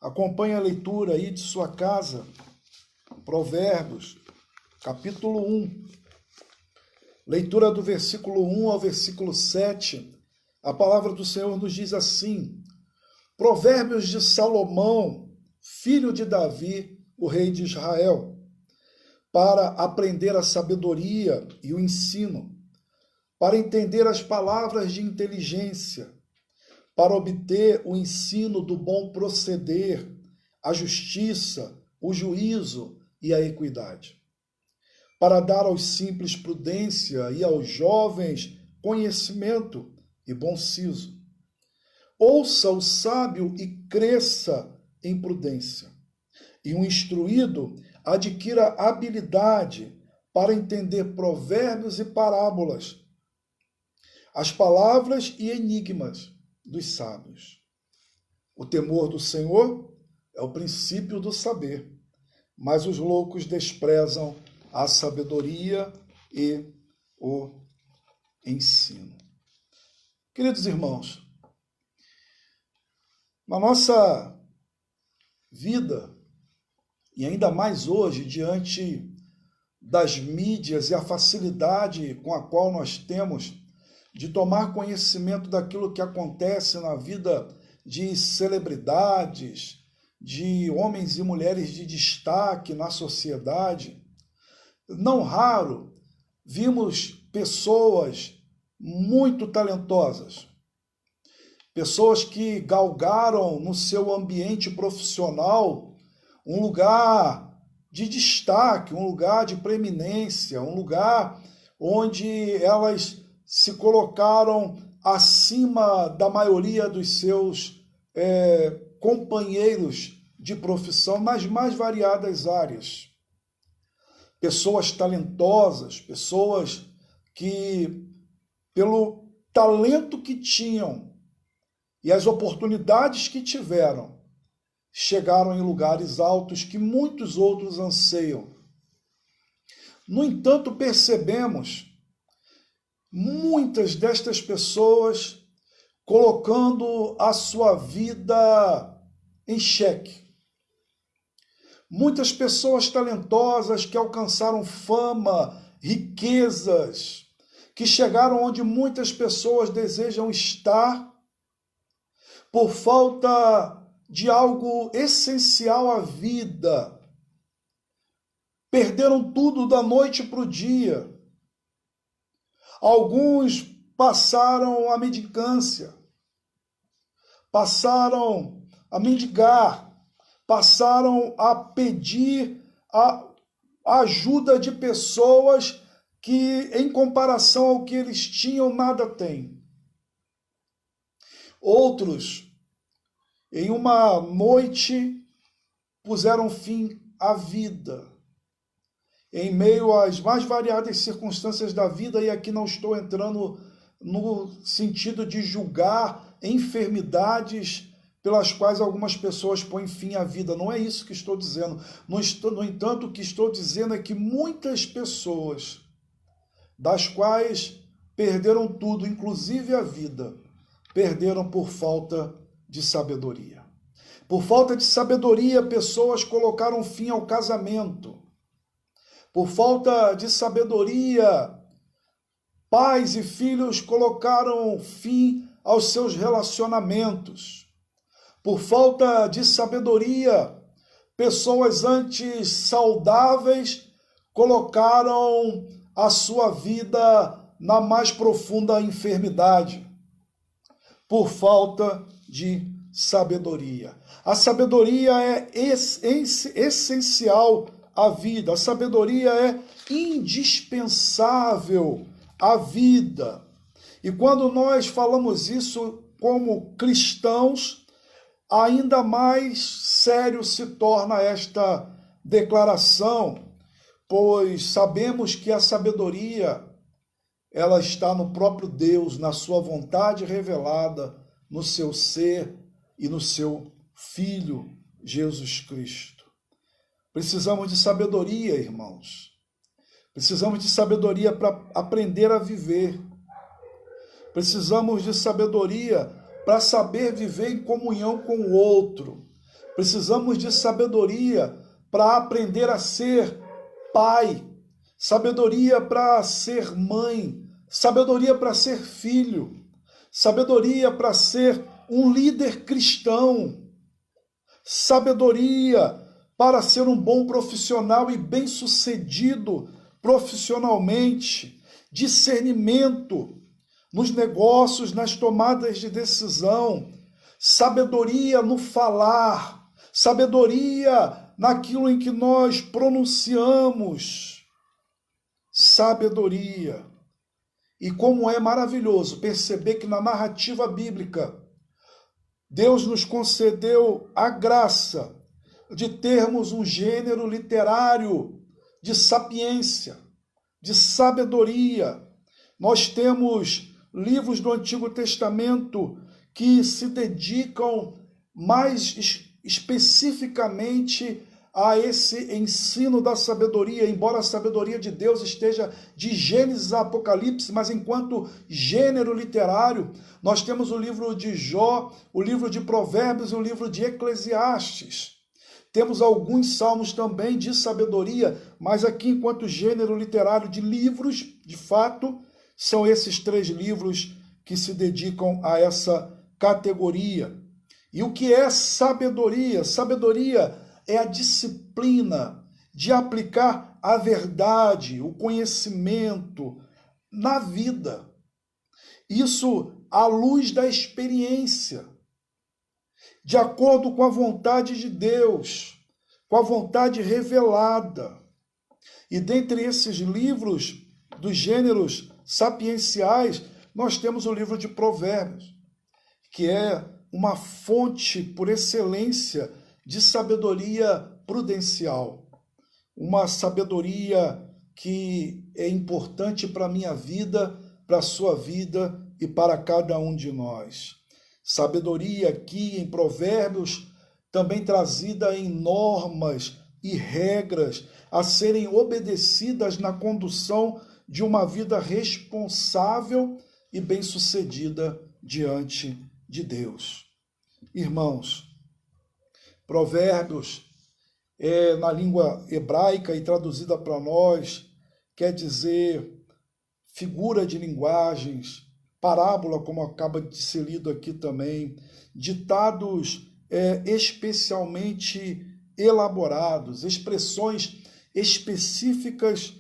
Acompanhe a leitura aí de sua casa, Provérbios, capítulo 1. Leitura do versículo 1 ao versículo 7. A palavra do Senhor nos diz assim: Provérbios de Salomão, filho de Davi, o rei de Israel, para aprender a sabedoria e o ensino, para entender as palavras de inteligência, para obter o ensino do bom proceder, a justiça, o juízo e a equidade, para dar aos simples prudência e aos jovens conhecimento e bom siso. Ouça o sábio e cresça em prudência, e o instruído adquira habilidade para entender provérbios e parábolas, as palavras e enigmas dos sábios. O temor do Senhor é o princípio do saber, mas os loucos desprezam a sabedoria e o ensino. Queridos irmãos, na nossa vida, e ainda mais hoje, diante das mídias e a facilidade com a qual nós temos de tomar conhecimento daquilo que acontece na vida de celebridades, de homens e mulheres de destaque na sociedade, não raro vimos pessoas muito talentosas, pessoas que galgaram no seu ambiente profissional um lugar de destaque, um lugar de preeminência, um lugar onde elas se colocaram acima da maioria dos seus companheiros de profissão nas mais variadas áreas. Pessoas talentosas, pessoas que, pelo talento que tinham e as oportunidades que tiveram, chegaram em lugares altos que muitos outros anseiam. No entanto, percebemos muitas destas pessoas colocando a sua vida em xeque. Muitas pessoas talentosas que alcançaram fama, riquezas, que chegaram onde muitas pessoas desejam estar, por falta de algo essencial à vida. Perderam tudo da noite para o dia. Alguns passaram a mendicância, passaram a mendigar, passaram a pedir a ajuda de pessoas que, em comparação ao que eles tinham, nada têm. Outros, em uma noite, puseram fim à vida, em meio às mais variadas circunstâncias da vida, e aqui não estou entrando no sentido de julgar enfermidades pelas quais algumas pessoas põem fim à vida. Não é isso que estou dizendo. No entanto, o que estou dizendo é que muitas pessoas, das quais perderam tudo, inclusive a vida, perderam por falta de sabedoria. Por falta de sabedoria, pessoas colocaram fim ao casamento. Por falta de sabedoria, pais e filhos colocaram fim aos seus relacionamentos. Por falta de sabedoria, pessoas antes saudáveis colocaram a sua vida na mais profunda enfermidade. Por falta de sabedoria. A sabedoria é essencial à vida. A sabedoria é indispensável à vida. E quando nós falamos isso como cristãos, ainda mais sério se torna esta declaração, pois sabemos que a sabedoria, ela está no próprio Deus, na sua vontade revelada, no seu ser e no seu Filho, Jesus Cristo. Precisamos de sabedoria, irmãos. Precisamos de sabedoria para aprender a viver. Precisamos de sabedoria para saber viver em comunhão com o outro. Precisamos de sabedoria para aprender a ser pai, sabedoria para ser mãe, sabedoria para ser filho, sabedoria para ser um líder cristão, sabedoria para ser um bom profissional e bem-sucedido profissionalmente, discernimento nos negócios, nas tomadas de decisão, sabedoria no falar, sabedoria naquilo em que nós pronunciamos, sabedoria. E como é maravilhoso perceber que na narrativa bíblica, Deus nos concedeu a graça de termos um gênero literário de sapiência, de sabedoria. Nós temos livros do Antigo Testamento que se dedicam mais especificamente a esse ensino da sabedoria, embora a sabedoria de Deus esteja de Gênesis a Apocalipse, mas enquanto gênero literário, nós temos o livro de Jó, o livro de Provérbios e o livro de Eclesiastes. Temos alguns salmos também de sabedoria, mas aqui, enquanto gênero literário de livros, de fato, são esses 3 livros que se dedicam a essa categoria. E o que é sabedoria? Sabedoria é a disciplina de aplicar a verdade, o conhecimento na vida. Isso à luz da experiência, de acordo com a vontade de Deus, com a vontade revelada. E dentre esses livros dos gêneros sapienciais, nós temos o livro de Provérbios, que é uma fonte por excelência de sabedoria prudencial, uma sabedoria que é importante para a minha vida, para a sua vida e para cada um de nós. Sabedoria aqui em Provérbios, também trazida em normas e regras a serem obedecidas na condução de uma vida responsável e bem-sucedida diante de Deus. Irmãos, Provérbios, na língua hebraica e traduzida para nós, quer dizer figura de linguagens, parábola, como acaba de ser lido aqui também, ditados especialmente elaborados, expressões específicas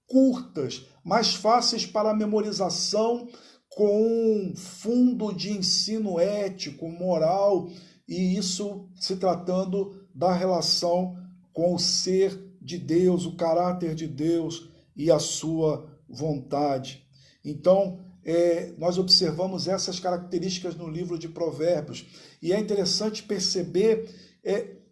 curtas, mais fáceis para a memorização, com fundo de ensino ético, moral, e isso se tratando da relação com o ser de Deus, o caráter de Deus e a sua vontade. Então, nós observamos essas características no livro de Provérbios, e é interessante perceber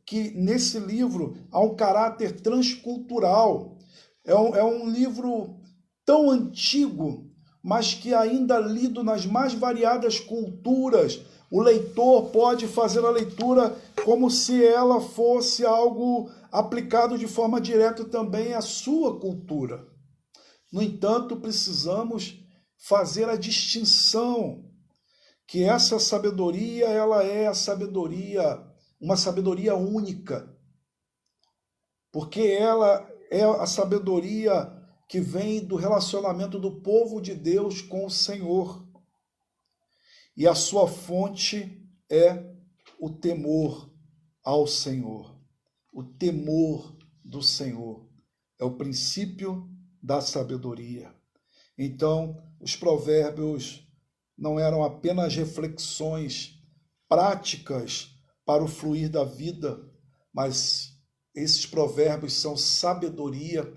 que nesse livro há um caráter transcultural. É um livro tão antigo, mas que ainda lido nas mais variadas culturas, o leitor pode fazer a leitura como se ela fosse algo aplicado de forma direta também à sua cultura. No entanto, precisamos fazer a distinção que essa sabedoria, ela é uma sabedoria única, porque ela é a sabedoria que vem do relacionamento do povo de Deus com o Senhor. E a sua fonte é o temor ao Senhor. O temor do Senhor é o princípio da sabedoria. Então, os provérbios não eram apenas reflexões práticas para o fluir da vida, mas esses provérbios são sabedoria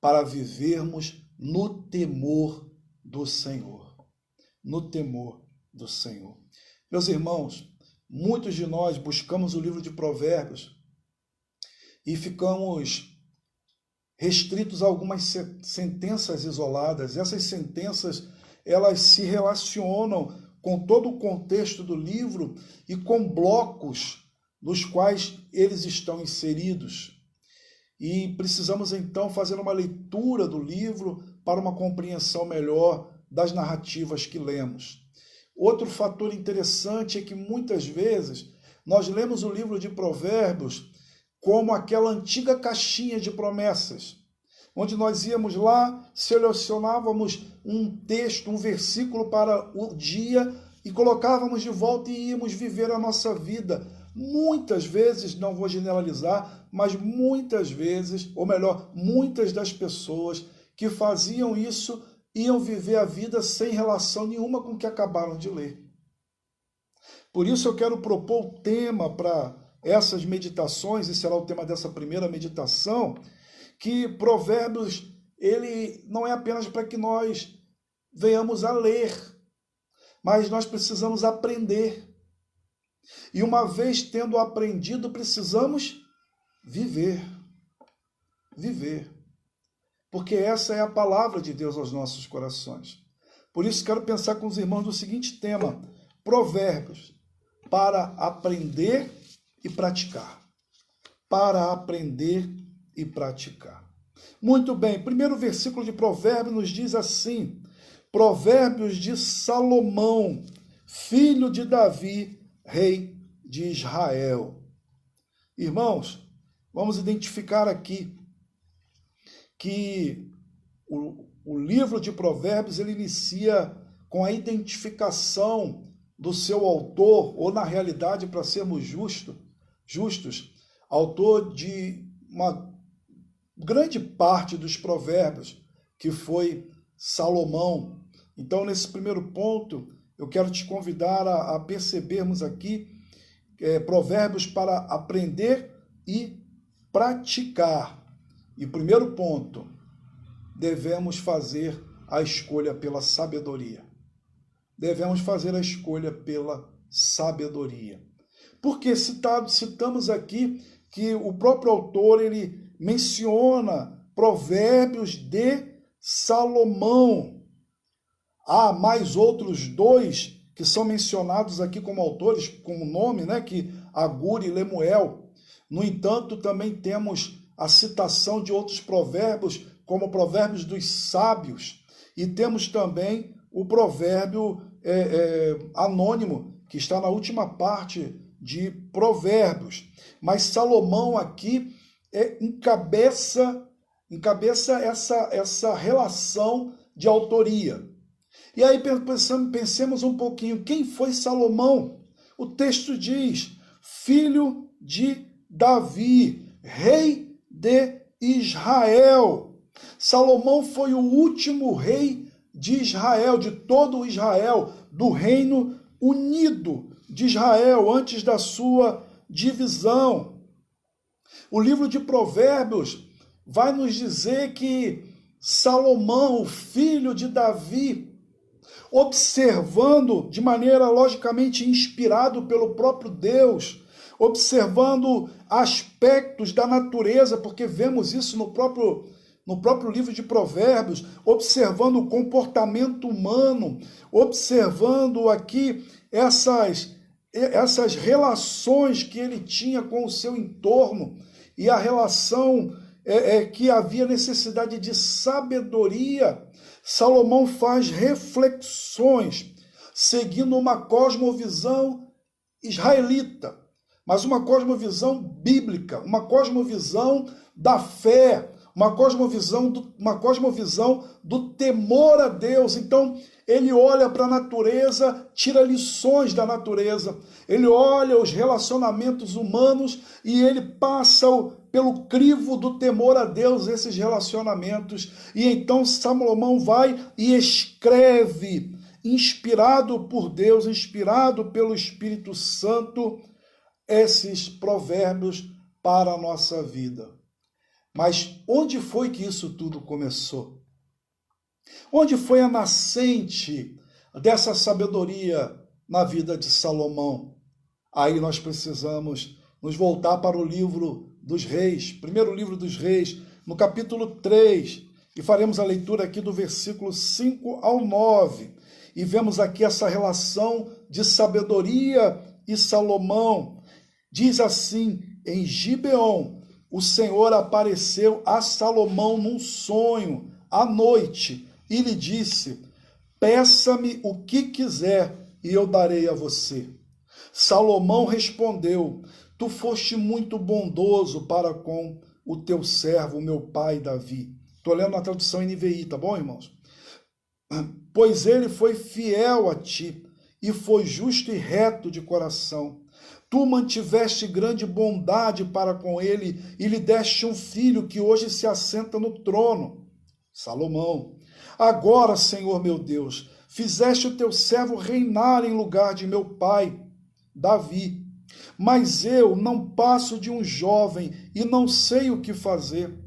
para vivermos no temor do Senhor. No temor do Senhor. Meus irmãos, muitos de nós buscamos o livro de Provérbios e ficamos restritos a algumas sentenças isoladas. Essas sentenças, elas se relacionam com todo o contexto do livro e com blocos nos quais eles estão inseridos. E precisamos então fazer uma leitura do livro para uma compreensão melhor das narrativas que lemos. Outro fator interessante é que muitas vezes Nós lemos o livro de Provérbios como aquela antiga caixinha de promessas, onde nós íamos lá, selecionávamos um texto, um versículo para o dia e colocávamos de volta e íamos viver a nossa vida. Muitas vezes, não vou generalizar, mas muitas vezes, ou melhor, muitas das pessoas que faziam isso iam viver a vida sem relação nenhuma com o que acabaram de ler. Por isso eu quero propor o tema para essas meditações, e será o tema dessa primeira meditação, que Provérbios, ele não é apenas para que nós venhamos a ler, mas nós precisamos aprender. E uma vez tendo aprendido, precisamos viver. Viver. Porque essa é a palavra de Deus aos nossos corações. Por isso quero pensar com os irmãos do seguinte tema: Provérbios, para aprender e praticar. Para aprender e praticar. Muito bem, primeiro versículo de Provérbios nos diz assim: Provérbios de Salomão, filho de Davi, rei de Israel. Irmãos, vamos identificar aqui que o livro de Provérbios ele inicia com a identificação do seu autor, ou na realidade, para sermos justos, autor de uma grande parte dos provérbios, que foi Salomão. Então, nesse primeiro ponto, eu quero te convidar a percebermos aqui provérbios para aprender e praticar. E primeiro ponto, devemos fazer a escolha pela sabedoria. Devemos fazer a escolha pela sabedoria. Porque citamos aqui que o próprio autor ele menciona provérbios de Salomão. Há mais outros dois que são mencionados aqui como autores, como nome, né, que Agur e Lemuel. No entanto, também temos a citação de outros provérbios, como provérbios dos sábios, e temos também o provérbio anônimo, que está na última parte de Provérbios. Mas Salomão aqui encabeça essa relação de autoria. E aí pensemos um pouquinho, quem foi Salomão? O texto diz, filho de Davi, rei de Israel. Salomão foi o último rei de Israel, de todo o Israel, do reino unido de Israel, antes da sua divisão. O livro de Provérbios vai nos dizer que Salomão, o filho de Davi, observando de maneira logicamente inspirado pelo próprio Deus, observando aspectos da natureza, porque vemos isso no próprio livro de Provérbios, observando o comportamento humano, observando aqui essas relações que ele tinha com o seu entorno e a relação que havia necessidade de sabedoria. Salomão faz reflexões, seguindo uma cosmovisão israelita, mas uma cosmovisão bíblica, uma cosmovisão da fé, uma cosmovisão do temor a Deus. Então, ele olha para a natureza, tira lições da natureza, ele olha os relacionamentos humanos e ele passa pelo crivo do temor a Deus esses relacionamentos. E então Salomão vai e escreve, inspirado por Deus, inspirado pelo Espírito Santo, esses provérbios para a nossa vida. Mas onde foi que isso tudo começou? Onde foi a nascente dessa sabedoria na vida de Salomão? Aí nós precisamos nos voltar para o livro dos Reis, primeiro livro dos Reis, no capítulo 3, e faremos a leitura aqui do versículo 5 ao 9, e vemos aqui essa relação de sabedoria e Salomão. Diz assim, em Gibeon, o Senhor apareceu a Salomão num sonho, à noite, e lhe disse, peça-me o que quiser, e eu darei a você. Salomão respondeu: Tu foste muito bondoso para com o teu servo, meu pai Davi. Estou lendo na tradução NVI, tá bom, irmãos? Pois ele foi fiel a ti e foi justo e reto de coração. Tu mantiveste grande bondade para com ele e lhe deste um filho que hoje se assenta no trono. Salomão. Agora, Senhor meu Deus, fizeste o teu servo reinar em lugar de meu pai, Davi. Mas eu não passo de um jovem e não sei o que fazer.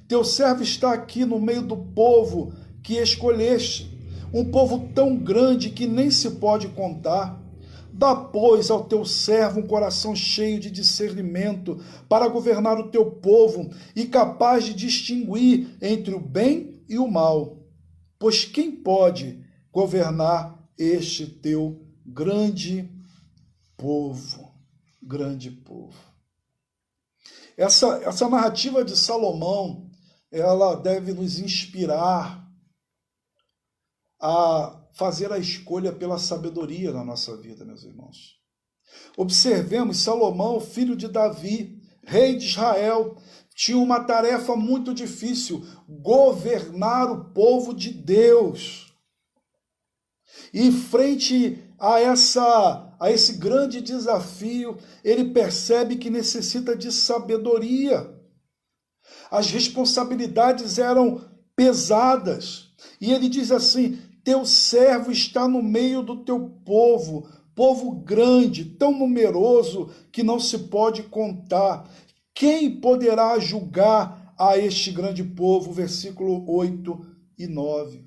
Teu servo está aqui no meio do povo que escolheste, um povo tão grande que nem se pode contar. Dá, pois, ao teu servo um coração cheio de discernimento para governar o teu povo e capaz de distinguir entre o bem e o mal. Pois quem pode governar este teu grande povo? Grande povo. Essa narrativa de Salomão, ela deve nos inspirar a fazer a escolha pela sabedoria na nossa vida, meus irmãos. Observemos Salomão, filho de Davi, rei de Israel, tinha uma tarefa muito difícil: governar o povo de Deus. E frente a esse grande desafio, ele percebe que necessita de sabedoria. As responsabilidades eram pesadas. E ele diz assim: teu servo está no meio do teu povo, povo grande, tão numeroso que não se pode contar. Quem poderá julgar a este grande povo? Versículo 8 e 9.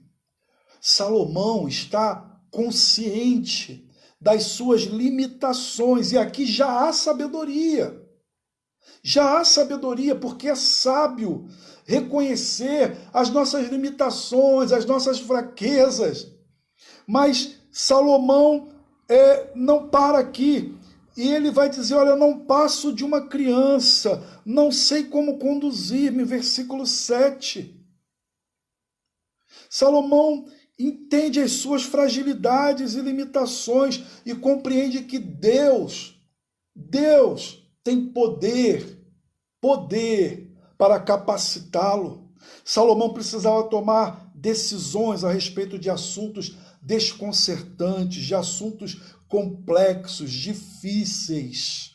Salomão está consciente das suas limitações, e aqui já há sabedoria. Já há sabedoria, porque é sábio reconhecer as nossas limitações, as nossas fraquezas. Mas Salomão não para aqui. E ele vai dizer: olha, eu não passo de uma criança, não sei como conduzir-me. Versículo 7. Salomão entende as suas fragilidades e limitações e compreende que Deus tem poder para capacitá-lo. Salomão precisava tomar decisões a respeito de assuntos desconcertantes, de assuntos complexos, difíceis.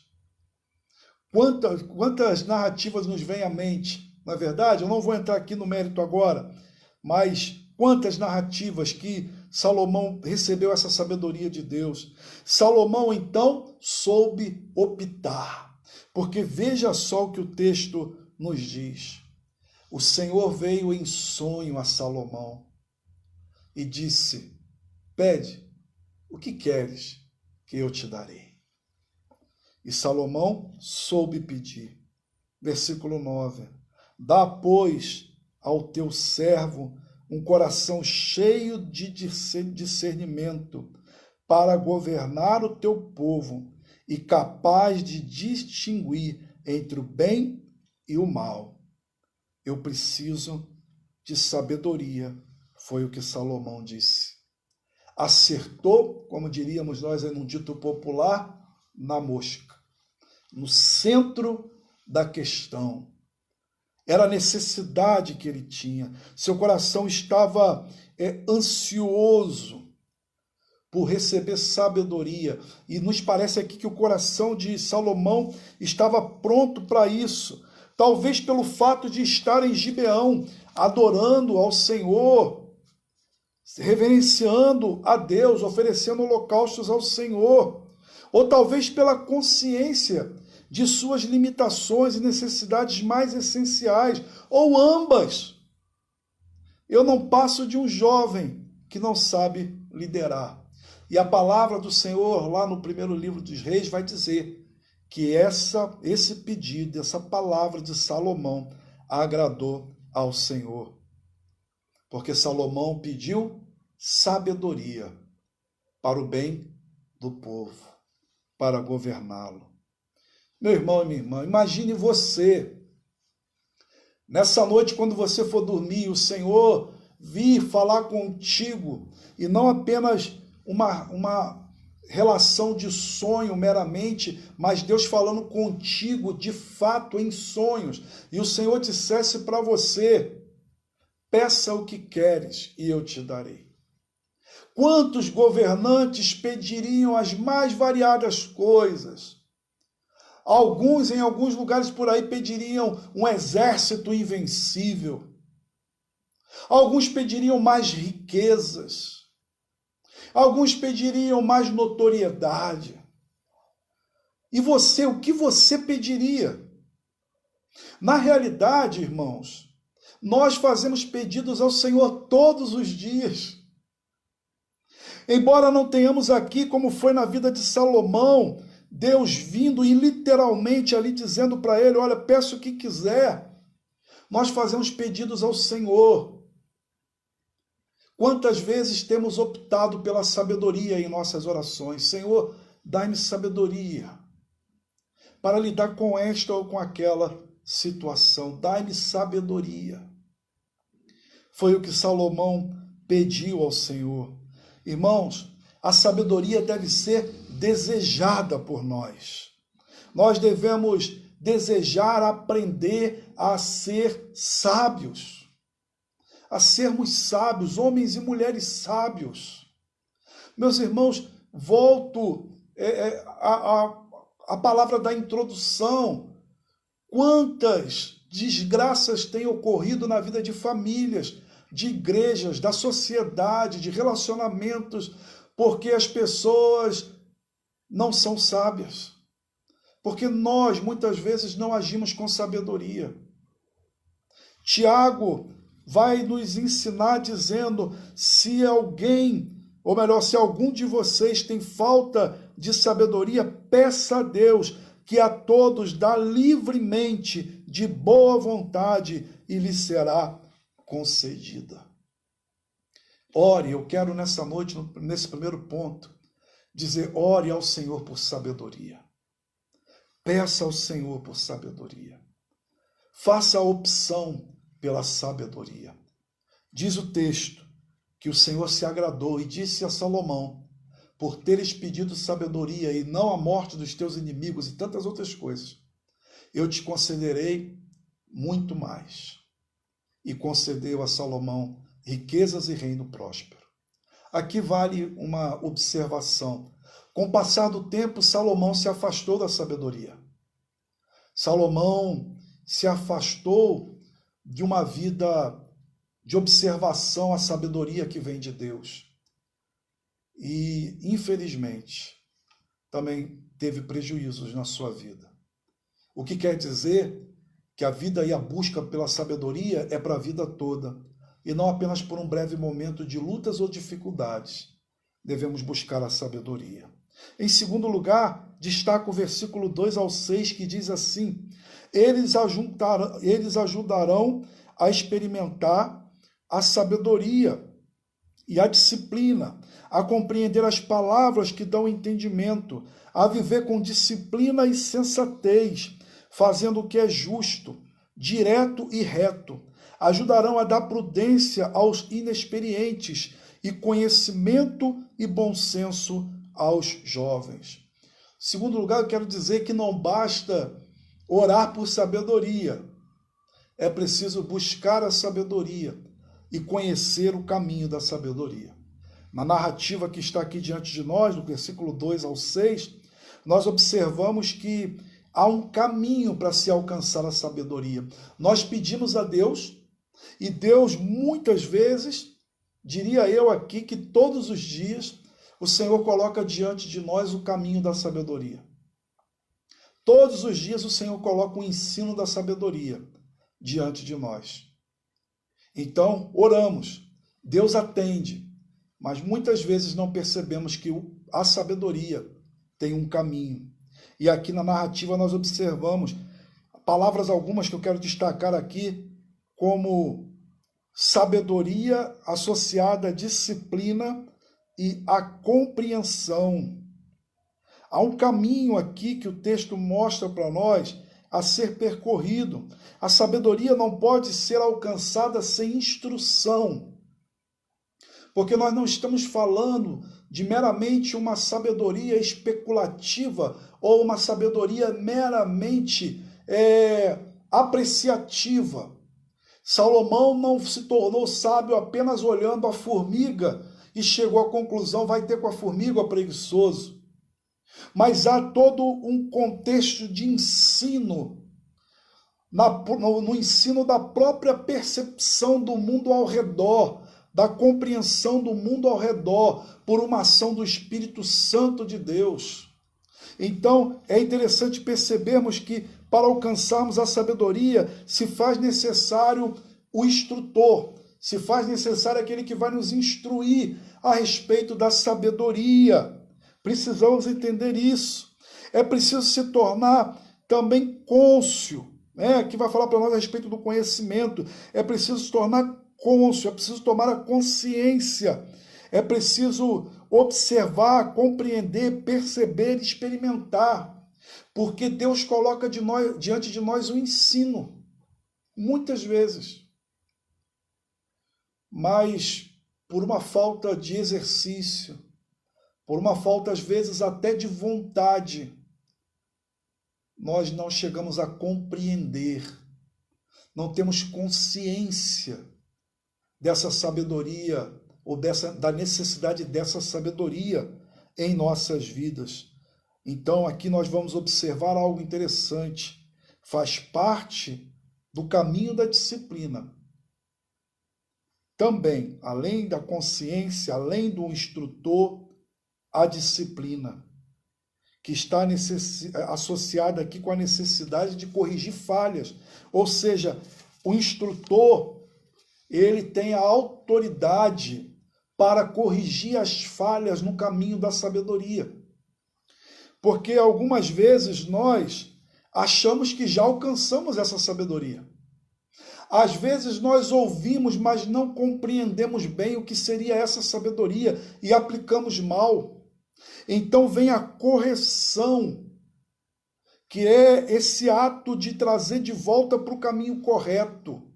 Quantas narrativas nos vêm à mente? Na verdade, eu não vou entrar aqui no mérito agora, mas quantas narrativas que Salomão recebeu essa sabedoria de Deus. Salomão, então, soube optar. Porque veja só o que o texto nos diz. O Senhor veio em sonho a Salomão e disse: pede, o que queres que eu te darei? E Salomão soube pedir. Versículo 9. Dá, pois, ao teu servo um coração cheio de discernimento para governar o teu povo e capaz de distinguir entre o bem e o mal. Eu preciso de sabedoria, foi o que Salomão disse. Acertou, como diríamos nós em um dito popular, na mosca, no centro da questão. Era a necessidade que ele tinha. Seu coração estava ansioso por receber sabedoria. E nos parece aqui que o coração de Salomão estava pronto para isso. Talvez pelo fato de estar em Gibeão, adorando ao Senhor, reverenciando a Deus, oferecendo holocaustos ao Senhor. Ou talvez pela consciência de suas limitações e necessidades mais essenciais, ou ambas. Eu não passo de um jovem que não sabe liderar. E a palavra do Senhor, lá no primeiro livro dos Reis, vai dizer que esse pedido, essa palavra de Salomão agradou ao Senhor. Porque Salomão pediu sabedoria para o bem do povo, para governá-lo. Meu irmão e minha irmã, imagine você, nessa noite, quando você for dormir, o Senhor vir falar contigo, e não apenas relação de sonho meramente, mas Deus falando contigo de fato em sonhos, e o Senhor dissesse para você: peça o que queres e eu te darei. Quantos governantes pediriam as mais variadas coisas? Alguns, em alguns lugares por aí, pediriam um exército invencível. Alguns pediriam mais riquezas. Alguns pediriam mais notoriedade. E você, o que você pediria? Na realidade, irmãos, nós fazemos pedidos ao Senhor todos os dias. Embora não tenhamos aqui, como foi na vida de Salomão, Deus vindo e literalmente ali dizendo para ele: olha, peça o que quiser. Nós fazemos pedidos ao Senhor. Quantas vezes temos optado pela sabedoria em nossas orações? Senhor, dai-me sabedoria para lidar com esta ou com aquela situação. Dai-me sabedoria. Foi o que Salomão pediu ao Senhor. Irmãos, a sabedoria deve ser desejada por nós. Nós devemos desejar aprender a ser sábios, a sermos sábios, homens e mulheres sábios. Meus irmãos, volto à palavra da introdução. Quantas desgraças têm ocorrido na vida de famílias, de igrejas, da sociedade, de relacionamentos, porque as pessoas não são sábias. Porque nós, muitas vezes, não agimos com sabedoria. Tiago vai nos ensinar dizendo: se alguém, ou melhor, se algum de vocês tem falta de sabedoria, peça a Deus, que a todos dá livremente, de boa vontade, e lhe será concedida. Ore, eu quero nessa noite, nesse primeiro ponto, dizer: ore ao Senhor por sabedoria. Peça ao Senhor por sabedoria. Faça a opção pela sabedoria. Diz o texto que o Senhor se agradou e disse a Salomão: por teres pedido sabedoria e não a morte dos teus inimigos e tantas outras coisas, eu te concederei muito mais. E concedeu a Salomão riquezas e reino próspero. Aqui vale uma observação. Com o passar do tempo, Salomão se afastou da sabedoria. Salomão se afastou de uma vida de observação à sabedoria que vem de Deus. E, infelizmente, também teve prejuízos na sua vida. O que quer dizer que a vida e a busca pela sabedoria é para a vida toda, e não apenas por um breve momento de lutas ou dificuldades. Devemos buscar a sabedoria. Em segundo lugar, destaca o versículo 2 ao 6, que diz assim: eles ajudarão a experimentar a sabedoria e a disciplina, a compreender as palavras que dão entendimento, a viver com disciplina e sensatez, fazendo o que é justo, direto e reto. Ajudarão a dar prudência aos inexperientes e conhecimento e bom senso aos jovens. Em segundo lugar, eu quero dizer que não basta orar por sabedoria. É preciso buscar a sabedoria e conhecer o caminho da sabedoria. Na narrativa que está aqui diante de nós, do versículo 2 ao 6, nós observamos que há um caminho para se alcançar a sabedoria. Nós pedimos a Deus, e Deus muitas vezes, diria eu aqui, que todos os dias o Senhor coloca diante de nós o caminho da sabedoria. Todos os dias o Senhor coloca o ensino da sabedoria diante de nós. Então, oramos, Deus atende, mas muitas vezes não percebemos que a sabedoria tem um caminho. E aqui na narrativa nós observamos palavras algumas que eu quero destacar aqui, como sabedoria associada à disciplina e à compreensão. Há um caminho aqui que o texto mostra para nós a ser percorrido. A sabedoria não pode ser alcançada sem instrução. porque nós não estamos falando de meramente uma sabedoria especulativa ou uma sabedoria meramente apreciativa. Salomão não se tornou sábio apenas olhando a formiga e chegou à conclusão, vai ter com a formiga o preguiçoso. Mas há todo um contexto de ensino, no ensino da própria percepção do mundo ao redor, da compreensão do mundo ao redor, por uma ação do Espírito Santo de Deus. Então, é interessante percebermos que, para alcançarmos a sabedoria, se faz necessário o instrutor, se faz necessário aquele que vai nos instruir a respeito da sabedoria. Precisamos entender isso. É preciso se tornar também cônscio, que vai falar para nós a respeito do conhecimento. É preciso se tornar cônscio, é preciso tomar a consciência, é preciso observar, compreender, perceber, experimentar, porque Deus coloca diante de nós o ensino, muitas vezes, mas por uma falta de exercício, por uma falta às vezes até de vontade, nós não chegamos a compreender, não temos consciência dessa sabedoria, ou da necessidade dessa sabedoria em nossas vidas. Então, aqui nós vamos observar algo interessante. Faz parte do caminho da disciplina. Também, além da consciência, além do instrutor, a disciplina, que está associada aqui com a necessidade de corrigir falhas. Ou seja, o instrutor, ele tem a autoridade para corrigir as falhas no caminho da sabedoria. Porque algumas vezes nós achamos que já alcançamos essa sabedoria. Às vezes nós ouvimos, mas não compreendemos bem o que seria essa sabedoria e aplicamos mal. Então vem a correção, que é esse ato de trazer de volta para o caminho correto,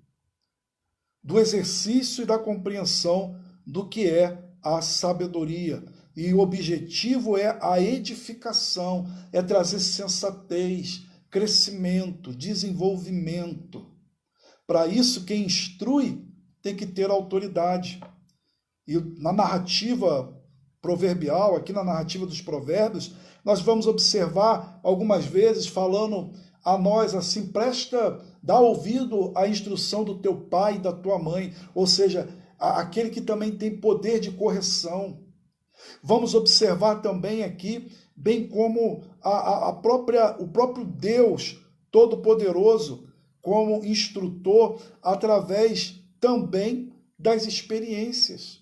do exercício e da compreensão do que é a sabedoria. E o objetivo é a edificação, é trazer sensatez, crescimento, desenvolvimento. Para isso, quem instrui tem que ter autoridade. E na narrativa proverbial, aqui na narrativa dos provérbios, nós vamos observar algumas vezes falando a nós assim, dá ouvido à instrução do teu pai e da tua mãe, ou seja, aquele que também tem poder de correção. Vamos observar também aqui, bem como o próprio Deus Todo-Poderoso, como instrutor, através também das experiências.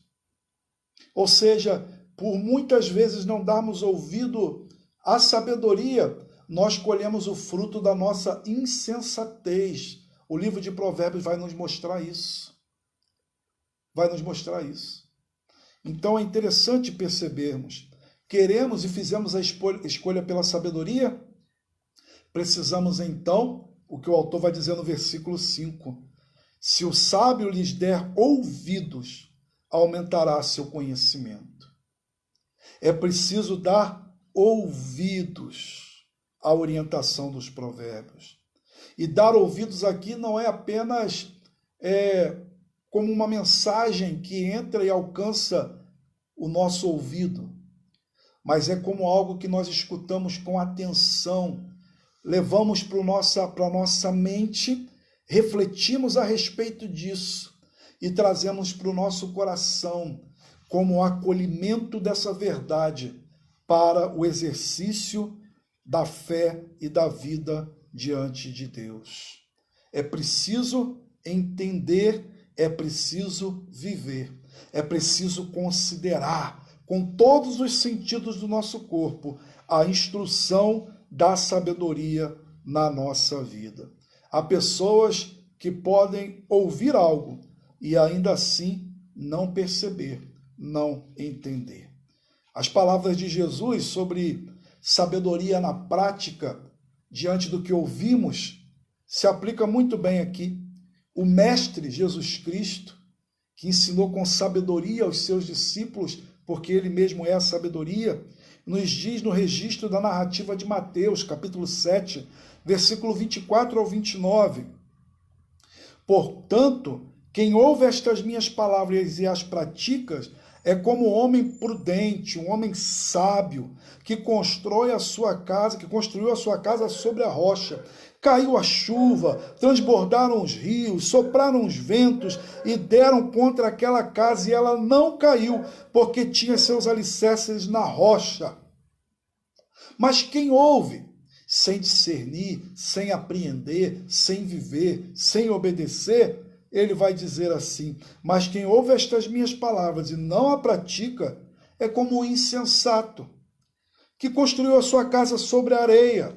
Ou seja, por muitas vezes não darmos ouvido à sabedoria, nós colhemos o fruto da nossa insensatez. O livro de Provérbios vai nos mostrar isso. Vai nos mostrar isso. Então é interessante percebermos. Queremos e fizemos a escolha pela sabedoria? Precisamos então, o que o autor vai dizer no versículo 5, se o sábio lhes der ouvidos, aumentará seu conhecimento. É preciso dar ouvidos à orientação dos provérbios. E dar ouvidos aqui não é apenas como uma mensagem que entra e alcança o nosso ouvido, mas é como algo que nós escutamos com atenção, levamos para a nossa mente, refletimos a respeito disso e trazemos para o nosso coração como acolhimento dessa verdade para o exercício da fé e da vida diante de Deus. É preciso entender, é preciso viver, é preciso considerar com todos os sentidos do nosso corpo a instrução da sabedoria na nossa vida. Há pessoas que podem ouvir algo e ainda assim não perceber, não entender. As palavras de Jesus sobre sabedoria na prática, diante do que ouvimos, se aplica muito bem aqui. O Mestre Jesus Cristo, que ensinou com sabedoria aos seus discípulos, porque ele mesmo é a sabedoria, nos diz no registro da narrativa de Mateus, capítulo 7, versículo 24 ao 29. Portanto, quem ouve estas minhas palavras e as pratica é como um homem prudente, um homem sábio, que construiu a sua casa sobre a rocha. Caiu a chuva, transbordaram os rios, sopraram os ventos e deram contra aquela casa, e ela não caiu, porque tinha seus alicerces na rocha. Mas quem ouve, sem discernir, sem apreender, sem viver, sem obedecer, ele vai dizer assim: mas quem ouve estas minhas palavras e não a pratica, é como um insensato, que construiu a sua casa sobre a areia.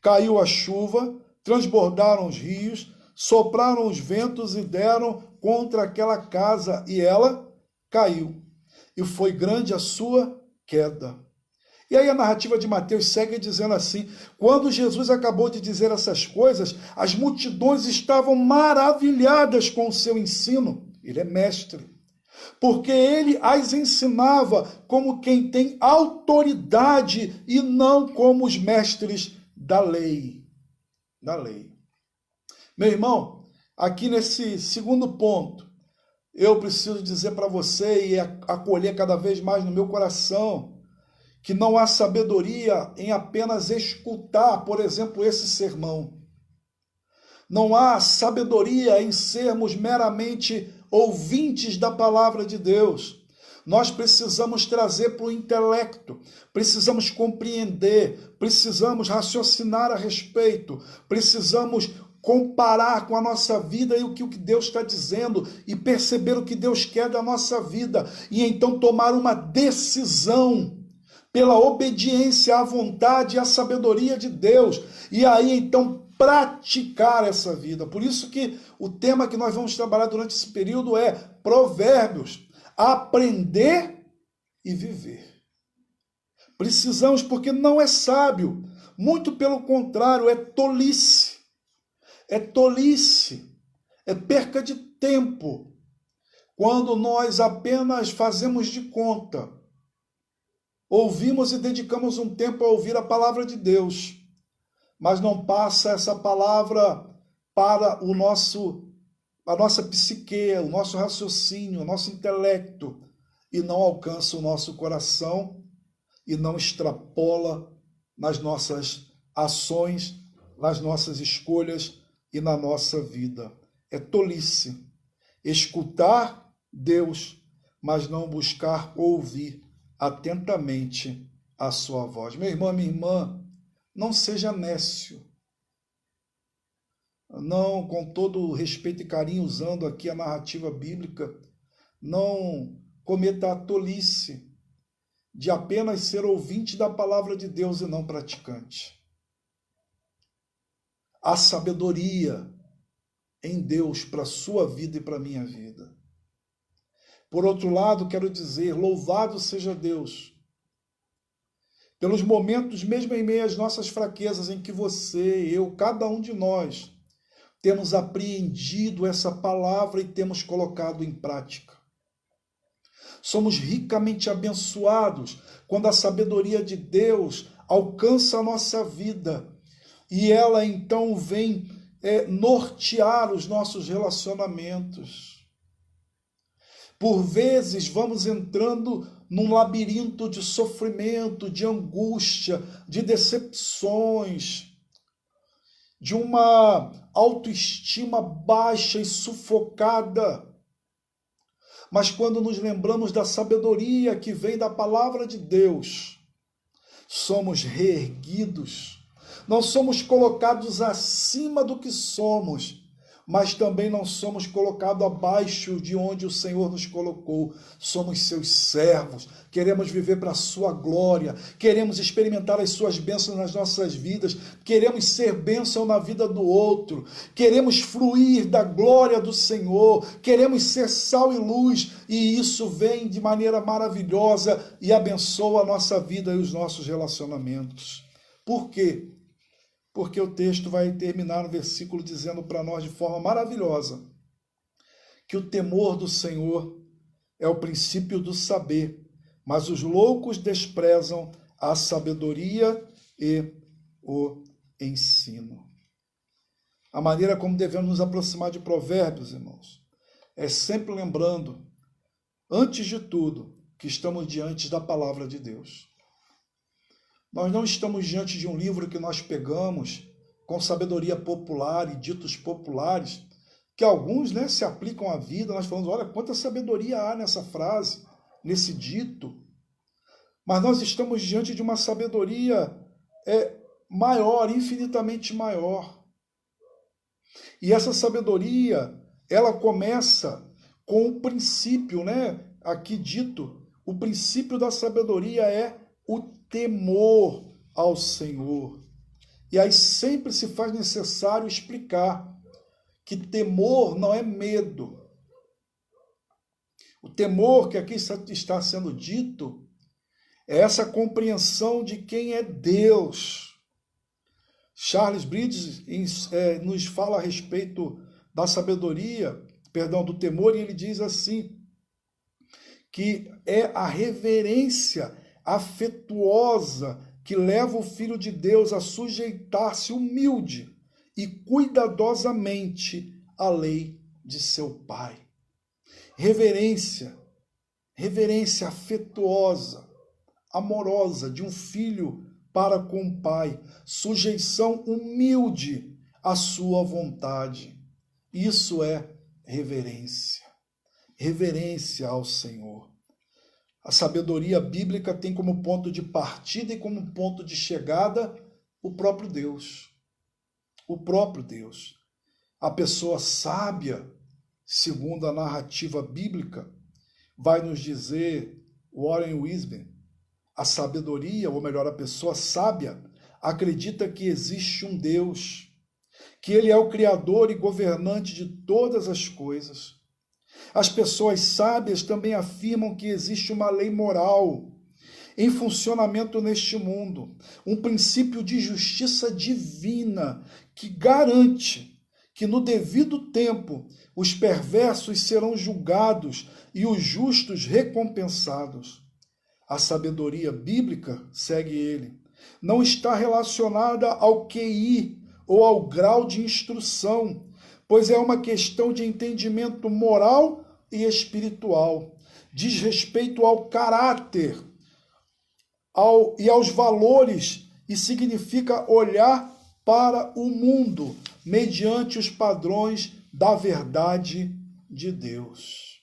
Caiu a chuva, transbordaram os rios, sopraram os ventos e deram contra aquela casa, e ela caiu. E foi grande a sua queda. E aí a narrativa de Mateus segue dizendo assim: quando Jesus acabou de dizer essas coisas, as multidões estavam maravilhadas com o seu ensino. Ele é mestre. Porque ele as ensinava como quem tem autoridade e não como os mestres da lei. Meu irmão, aqui nesse segundo ponto, eu preciso dizer para você e acolher cada vez mais no meu coração que não há sabedoria em apenas escutar, por exemplo, esse sermão. Não há sabedoria em sermos meramente ouvintes da palavra de Deus. Nós precisamos trazer para o intelecto, precisamos compreender, precisamos raciocinar a respeito, precisamos comparar com a nossa vida e o que Deus está dizendo e perceber o que Deus quer da nossa vida e então tomar uma decisão pela obediência à vontade e à sabedoria de Deus, e aí então praticar essa vida. Por isso que o tema que nós vamos trabalhar durante esse período é Provérbios, aprender e viver. Precisamos, porque não é sábio, muito pelo contrário, é tolice, é perca de tempo, quando nós apenas fazemos de conta. Ouvimos e dedicamos um tempo a ouvir a palavra de Deus, mas não passa essa palavra para a nossa psique, o nosso raciocínio, o nosso intelecto, e não alcança o nosso coração e não extrapola nas nossas ações, nas nossas escolhas e na nossa vida. É tolice escutar Deus, mas não buscar ouvir atentamente a sua voz. Meu irmão, minha irmã, não seja nécio. Não, com todo o respeito e carinho, usando aqui a narrativa bíblica, não cometa a tolice de apenas ser ouvinte da palavra de Deus e não praticante. Há sabedoria em Deus para a sua vida e para a minha vida. Por outro lado, quero dizer, louvado seja Deus, pelos momentos, mesmo em meio às nossas fraquezas, em que você, eu, cada um de nós, temos apreendido essa palavra e temos colocado em prática. Somos ricamente abençoados quando a sabedoria de Deus alcança a nossa vida e ela então vem nortear os nossos relacionamentos. Por vezes vamos entrando num labirinto de sofrimento, de angústia, de decepções, de uma autoestima baixa e sufocada. Mas quando nos lembramos da sabedoria que vem da palavra de Deus, somos reerguidos, não somos colocados acima do que somos, mas também não somos colocados abaixo de onde o Senhor nos colocou. Somos seus servos, queremos viver para a sua glória, queremos experimentar as suas bênçãos nas nossas vidas, queremos ser bênção na vida do outro, queremos fluir da glória do Senhor, queremos ser sal e luz, e isso vem de maneira maravilhosa e abençoa a nossa vida e os nossos relacionamentos. Por quê? Porque o texto vai terminar no versículo dizendo para nós de forma maravilhosa que o temor do Senhor é o princípio do saber, mas os loucos desprezam a sabedoria e o ensino. A maneira como devemos nos aproximar de Provérbios, irmãos, é sempre lembrando, antes de tudo, que estamos diante da palavra de Deus. Nós não estamos diante de um livro que nós pegamos com sabedoria popular e ditos populares, que alguns, se aplicam à vida. Nós falamos, olha, quanta sabedoria há nessa frase, nesse dito. Mas nós estamos diante de uma sabedoria maior, infinitamente maior. E essa sabedoria, ela começa com o princípio, aqui dito, o princípio da sabedoria é o temor ao Senhor. E aí sempre se faz necessário explicar que temor não é medo. O temor que aqui está sendo dito é essa compreensão de quem é Deus. Charles Bridges nos fala a respeito da sabedoria, do temor, e ele diz assim, que é a reverência afetuosa que leva o Filho de Deus a sujeitar-se humilde e cuidadosamente à lei de seu Pai. Reverência afetuosa, amorosa de um filho para com o Pai, sujeição humilde à sua vontade. Isso é reverência ao Senhor. A sabedoria bíblica tem como ponto de partida e como ponto de chegada o próprio Deus. O próprio Deus. A pessoa sábia, segundo a narrativa bíblica, vai nos dizer Warren Wiersbe, a sabedoria, ou melhor, a pessoa sábia, acredita que existe um Deus, que Ele é o Criador e governante de todas as coisas. As pessoas sábias também afirmam que existe uma lei moral em funcionamento neste mundo, um princípio de justiça divina que garante que no devido tempo os perversos serão julgados e os justos recompensados. A sabedoria bíblica, segue ele, não está relacionada ao QI ou ao grau de instrução, pois é uma questão de entendimento moral e espiritual, diz respeito ao caráter e aos valores e significa olhar para o mundo mediante os padrões da verdade de Deus.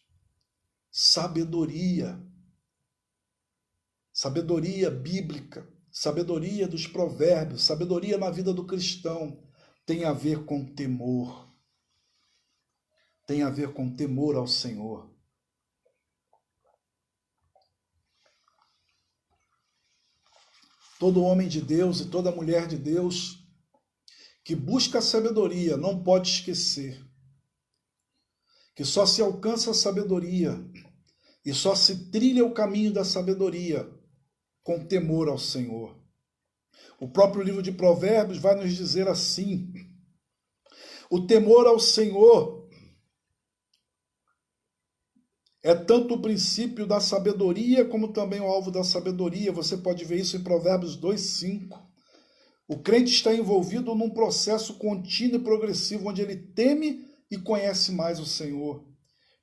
Sabedoria bíblica, sabedoria dos provérbios, sabedoria na vida do cristão, tem a ver com temor. Tem a ver com temor ao Senhor. Todo homem de Deus e toda mulher de Deus que busca a sabedoria não pode esquecer que só se alcança a sabedoria e só se trilha o caminho da sabedoria com temor ao Senhor. O próprio livro de Provérbios vai nos dizer assim: o temor ao Senhor é tanto o princípio da sabedoria como também o alvo da sabedoria. Você pode ver isso em Provérbios 2:5. O crente está envolvido num processo contínuo e progressivo, onde ele teme e conhece mais o Senhor.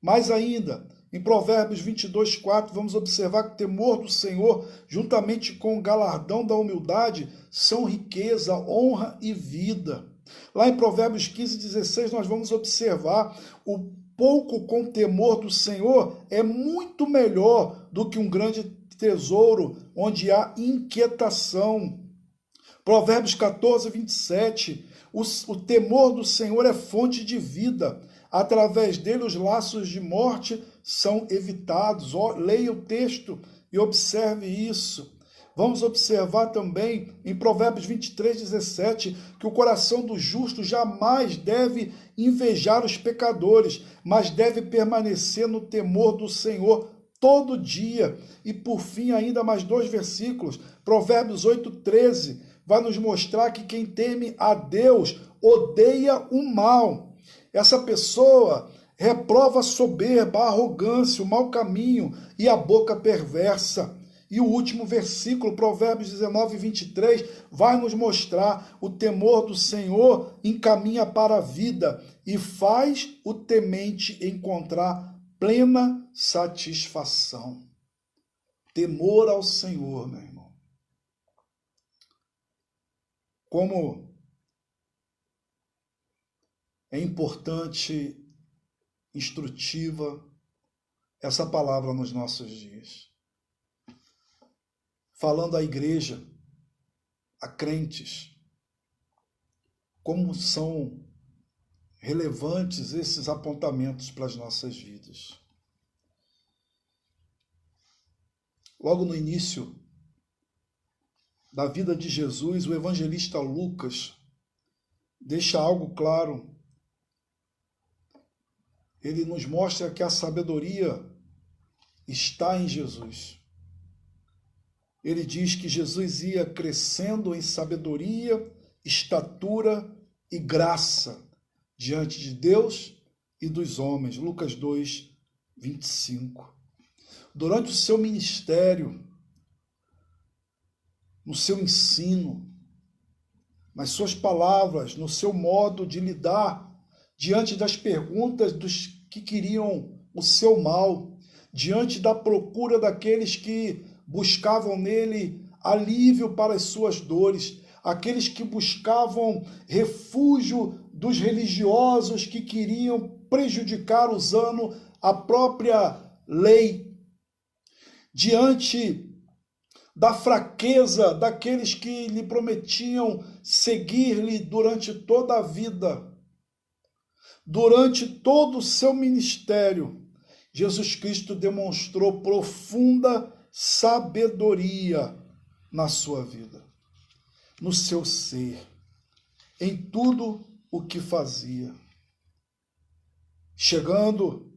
Mais ainda, em Provérbios 22:4, vamos observar que o temor do Senhor, juntamente com o galardão da humildade, são riqueza, honra e vida. Lá em Provérbios 15:16, nós vamos observar o pouco com temor do Senhor é muito melhor do que um grande tesouro onde há inquietação. Provérbios 14:27, o temor do Senhor é fonte de vida. Através dele os laços de morte são evitados. Leia o texto e observe isso. Vamos observar também em Provérbios 23:17 que o coração do justo jamais deve invejar os pecadores, mas deve permanecer no temor do Senhor todo dia. E por fim, ainda mais 2 versículos, Provérbios 8:13, vai nos mostrar que quem teme a Deus odeia o mal. Essa pessoa, reprova a soberba, a arrogância, o mau caminho e a boca perversa. E o último versículo, Provérbios 19, 23, vai nos mostrar: o temor do Senhor encaminha para a vida e faz o temente encontrar plena satisfação. Temor ao Senhor, meu irmão. Como é importante, instrutiva essa palavra nos nossos dias. Falando à igreja, a crentes, como são relevantes esses apontamentos para as nossas vidas. Logo no início da vida de Jesus, o evangelista Lucas deixa algo claro. Ele nos mostra que a sabedoria está em Jesus. Ele diz que Jesus ia crescendo em sabedoria, estatura e graça diante de Deus e dos homens. Lucas 2, 25. Durante o seu ministério, no seu ensino, nas suas palavras, no seu modo de lidar diante das perguntas dos que queriam o seu mal, diante da procura daqueles que buscavam nele alívio para as suas dores, aqueles que buscavam refúgio dos religiosos que queriam prejudicar usando a própria lei, diante da fraqueza daqueles que lhe prometiam seguir-lhe durante toda a vida, durante todo o seu ministério. Jesus Cristo demonstrou profunda sabedoria na sua vida, no seu ser, em tudo o que fazia. Chegando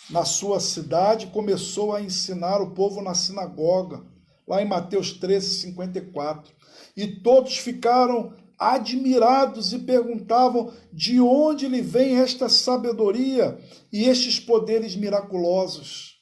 na sua cidade, começou a ensinar o povo na sinagoga, lá em Mateus 13, 54. E todos ficaram admirados e perguntavam de onde lhe vem esta sabedoria e estes poderes miraculosos.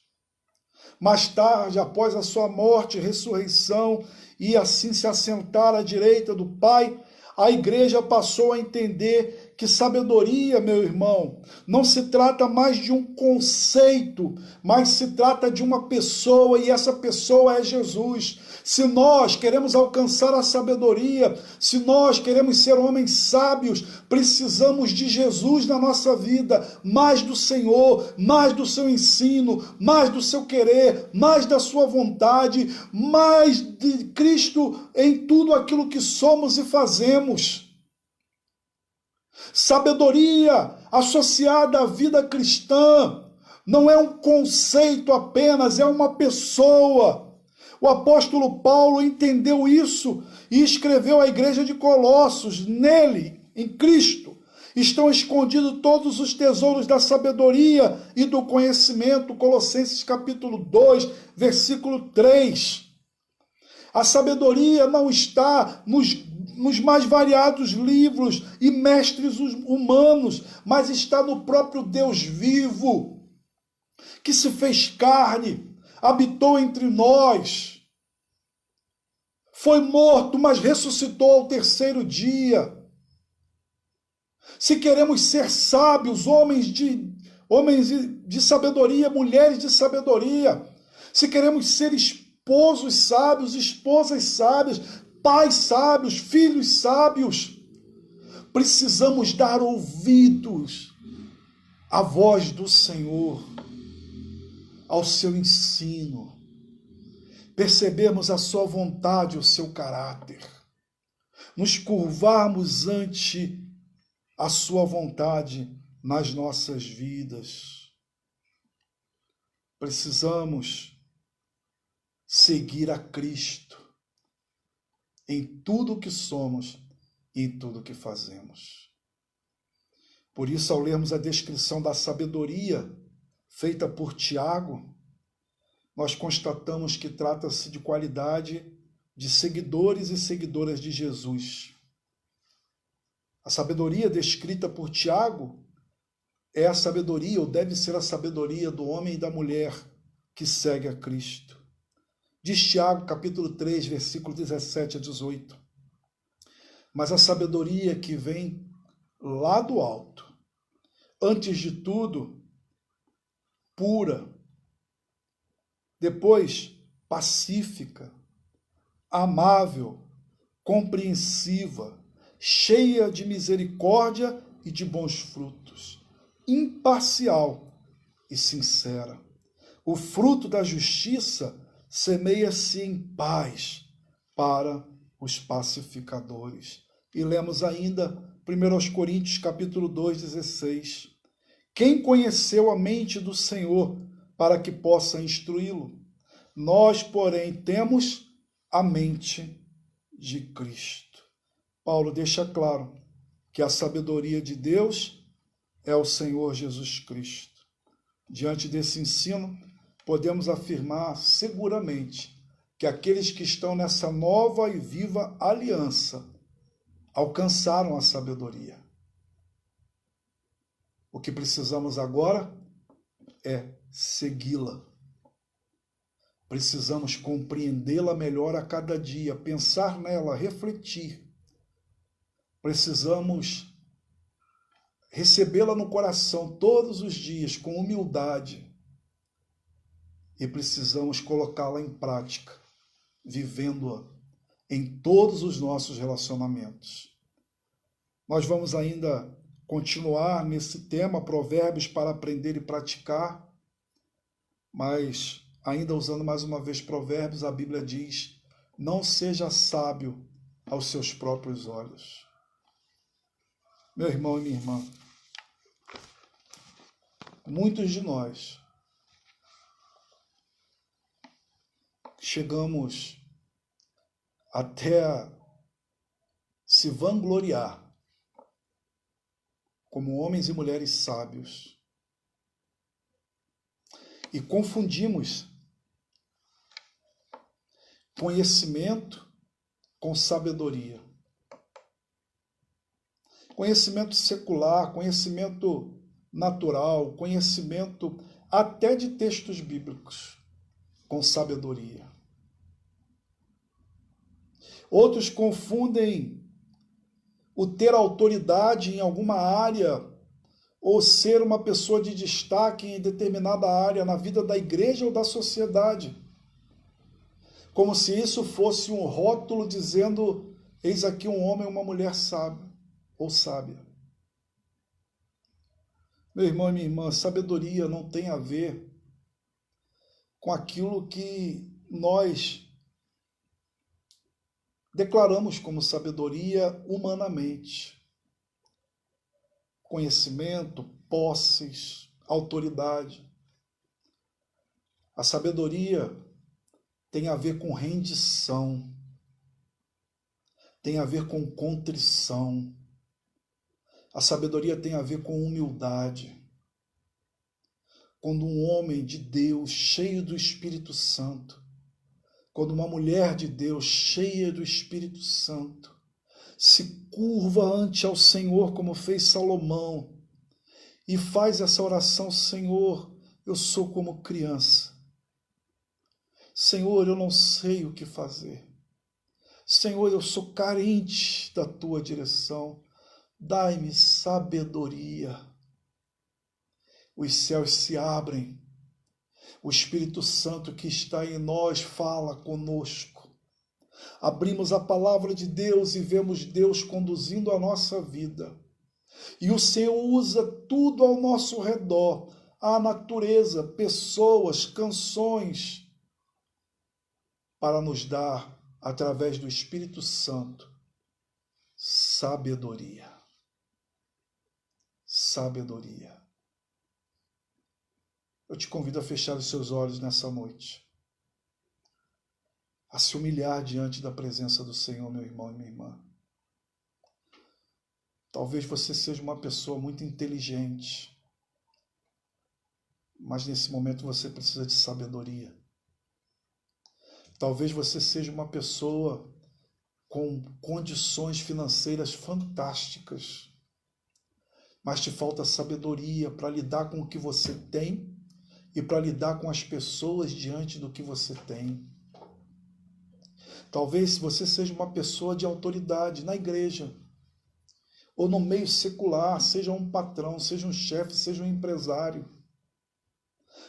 Mais tarde, após a sua morte e ressurreição, e assim se assentar à direita do Pai, a igreja passou a entender que sabedoria, meu irmão, não se trata mais de um conceito, mas se trata de uma pessoa, e essa pessoa é Jesus. Se nós queremos alcançar a sabedoria, se nós queremos ser homens sábios, precisamos de Jesus na nossa vida, mais do Senhor, mais do seu ensino, mais do seu querer, mais da sua vontade, mais de Cristo em tudo aquilo que somos e fazemos. Sabedoria associada à vida cristã não é um conceito apenas, é uma pessoa. O apóstolo Paulo entendeu isso e escreveu à igreja de Colossos: nele, em Cristo, estão escondidos todos os tesouros da sabedoria e do conhecimento. Colossenses capítulo 2, versículo 3. A sabedoria não está nos mais variados livros e mestres humanos, mas está no próprio Deus vivo, que se fez carne, habitou entre nós, foi morto, mas ressuscitou ao terceiro dia. Se queremos ser sábios, homens de sabedoria, mulheres de sabedoria, se queremos ser esposos sábios, esposas sábias, pais sábios, filhos sábios, precisamos dar ouvidos à voz do Senhor, ao seu ensino, percebermos a sua vontade, o seu caráter, nos curvarmos ante a sua vontade nas nossas vidas. Precisamos seguir a Cristo em tudo o que somos e em tudo o que fazemos. Por isso, ao lermos a descrição da sabedoria feita por Tiago, nós constatamos que trata-se de qualidade de seguidores e seguidoras de Jesus. A sabedoria descrita por Tiago é a sabedoria, ou deve ser a sabedoria do homem e da mulher que segue a Cristo. Diz Tiago, capítulo 3, versículo 17 a 18. Mas a sabedoria que vem lá do alto, antes de tudo, pura, depois pacífica, amável, compreensiva, cheia de misericórdia e de bons frutos, imparcial e sincera. O fruto da justiça semeia-se em paz para os pacificadores. E lemos ainda 1 Coríntios capítulo 2, 16. Quem conheceu a mente do Senhor para que possa instruí-lo? Nós, porém, temos a mente de Cristo. Paulo deixa claro que a sabedoria de Deus é o Senhor Jesus Cristo. Diante desse ensino, podemos afirmar seguramente que aqueles que estão nessa nova e viva aliança alcançaram a sabedoria. O que precisamos agora é segui-la. Precisamos compreendê-la melhor a cada dia, pensar nela, refletir. Precisamos recebê-la no coração todos os dias com humildade e precisamos colocá-la em prática, vivendo-a em todos os nossos relacionamentos. Nós vamos ainda continuar nesse tema, Provérbios para aprender e praticar, mas ainda usando mais uma vez Provérbios, a Bíblia diz: não seja sábio aos seus próprios olhos. Meu irmão e minha irmã, muitos de nós chegamos até a se vangloriar como homens e mulheres sábios e confundimos conhecimento com sabedoria. Conhecimento secular, conhecimento natural, conhecimento até de textos bíblicos, com sabedoria. Outros confundem o ter autoridade em alguma área ou ser uma pessoa de destaque em determinada área na vida da igreja ou da sociedade, como se isso fosse um rótulo dizendo: eis aqui um homem ou uma mulher sábio ou sábia. Meu irmão e minha irmã, sabedoria não tem a ver com aquilo que nós declaramos como sabedoria humanamente. Conhecimento, posses, autoridade. A sabedoria tem a ver com rendição, tem a ver com contrição. A sabedoria tem a ver com humildade. Quando um homem de Deus, cheio do Espírito Santo, quando uma mulher de Deus, cheia do Espírito Santo, se curva ante ao Senhor, como fez Salomão, e faz essa oração: Senhor, eu sou como criança. Senhor, eu não sei o que fazer. Senhor, eu sou carente da tua direção. Dai-me sabedoria. Os céus se abrem. O Espírito Santo que está em nós fala conosco. Abrimos a palavra de Deus e vemos Deus conduzindo a nossa vida. E o Senhor usa tudo ao nosso redor, a natureza, pessoas, canções, para nos dar, através do Espírito Santo, sabedoria. Sabedoria. Eu te convido a fechar os seus olhos nessa noite, a se humilhar diante da presença do Senhor, meu irmão e minha irmã. Talvez você seja uma pessoa muito inteligente, mas nesse momento você precisa de sabedoria. Talvez você seja uma pessoa com condições financeiras fantásticas, mas te falta sabedoria para lidar com o que você tem e para lidar com as pessoas diante do que você tem. Talvez você seja uma pessoa de autoridade na igreja ou no meio secular, seja um patrão, seja um chefe, seja um empresário,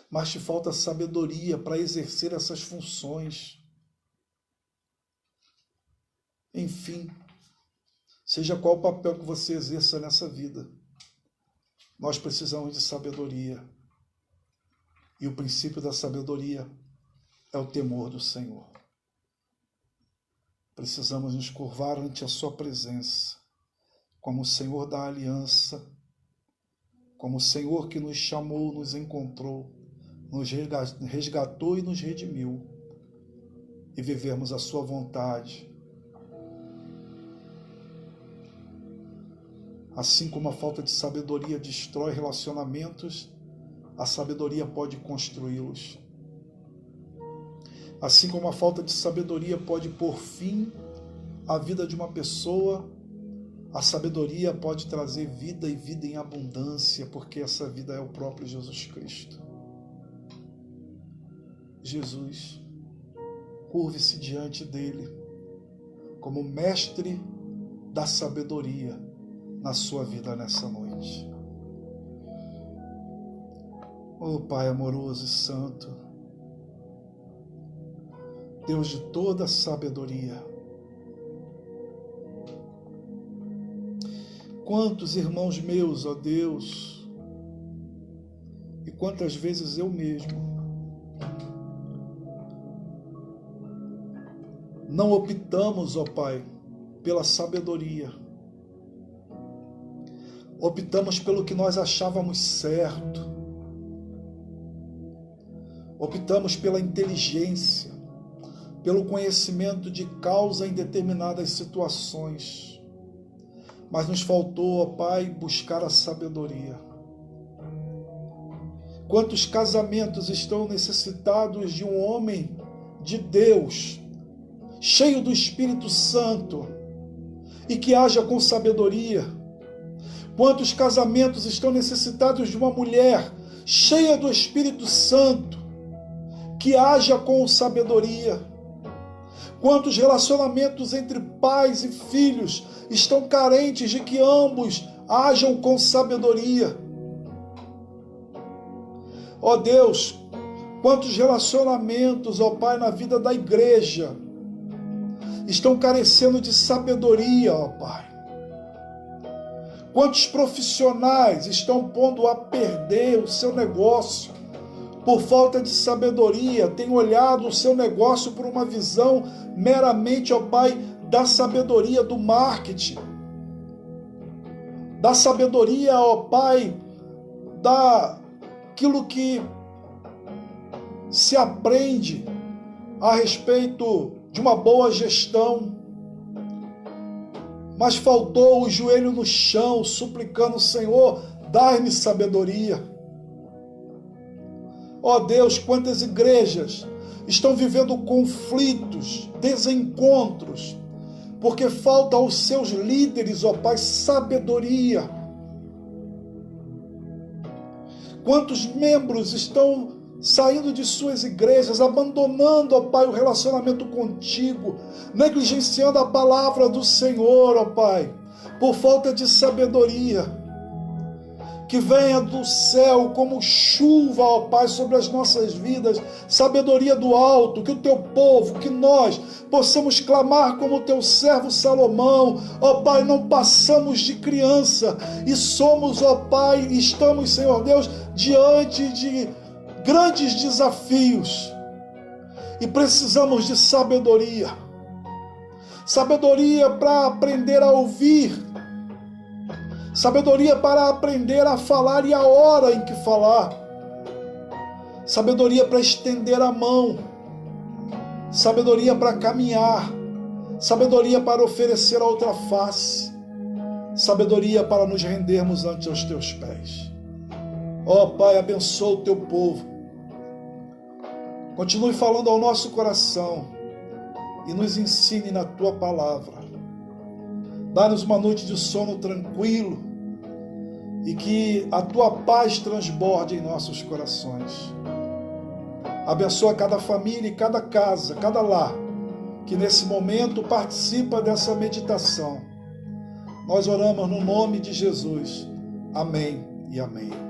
mas te falta sabedoria para exercer essas funções. Enfim, seja qual o papel que você exerça nessa vida, nós precisamos de sabedoria. E o princípio da sabedoria é o temor do Senhor. Precisamos nos curvar ante a sua presença, como o Senhor da aliança, como o Senhor que nos chamou, nos encontrou, nos resgatou e nos redimiu, e vivermos a sua vontade. Assim como a falta de sabedoria destrói relacionamentos, a sabedoria pode construí-los. Assim como a falta de sabedoria pode pôr fim à vida de uma pessoa, a sabedoria pode trazer vida e vida em abundância, porque essa vida é o próprio Jesus Cristo. Jesus, curve-se diante dele como mestre da sabedoria na sua vida nessa noite. Oh Pai amoroso e santo, Deus de toda sabedoria, quantos irmãos meus, ó Deus, e quantas vezes eu mesmo, não optamos, ó Pai, pela sabedoria, optamos pelo que nós achávamos certo, optamos pela inteligência, pelo conhecimento de causa em determinadas situações, mas nos faltou, ó Pai, buscar a sabedoria. Quantos casamentos estão necessitados de um homem de Deus, cheio do Espírito Santo, e que haja com sabedoria? Quantos casamentos estão necessitados de uma mulher cheia do Espírito Santo, que haja com sabedoria? Quantos relacionamentos entre pais e filhos estão carentes de que ambos hajam com sabedoria? Ó Deus, quantos relacionamentos, ó Pai, na vida da igreja estão carecendo de sabedoria, ó Pai? Quantos profissionais estão pondo a perder o seu negócio por falta de sabedoria, têm olhado o seu negócio por uma visão meramente, ó Pai, da sabedoria do marketing, da sabedoria, ó Pai, daquilo que se aprende a respeito de uma boa gestão, mas faltou o joelho no chão, suplicando: Senhor, dai-me sabedoria. Ó Deus, quantas igrejas estão vivendo conflitos, desencontros, porque falta aos seus líderes, ó Pai, sabedoria. Quantos membros estão saindo de suas igrejas, abandonando, ó Pai, o relacionamento contigo, negligenciando a palavra do Senhor, ó Pai, por falta de sabedoria. Que venha do céu como chuva, ó Pai, sobre as nossas vidas, sabedoria do alto, que o teu povo, que nós possamos clamar como o teu servo Salomão, ó Pai, não passamos de criança e somos, ó Pai, estamos, Senhor Deus, diante de grandes desafios e precisamos de sabedoria, sabedoria para aprender a ouvir, sabedoria para aprender a falar e a hora em que falar, sabedoria para estender a mão, sabedoria para caminhar, sabedoria para oferecer a outra face, sabedoria para nos rendermos ante os teus pés. Ó Pai, abençoa o teu povo, continue falando ao nosso coração e nos ensine na tua palavra. Dá-nos uma noite de sono tranquilo e que a tua paz transborde em nossos corações. Abençoa cada família e cada casa, cada lar, que nesse momento participa dessa meditação. Nós oramos no nome de Jesus. Amém e amém.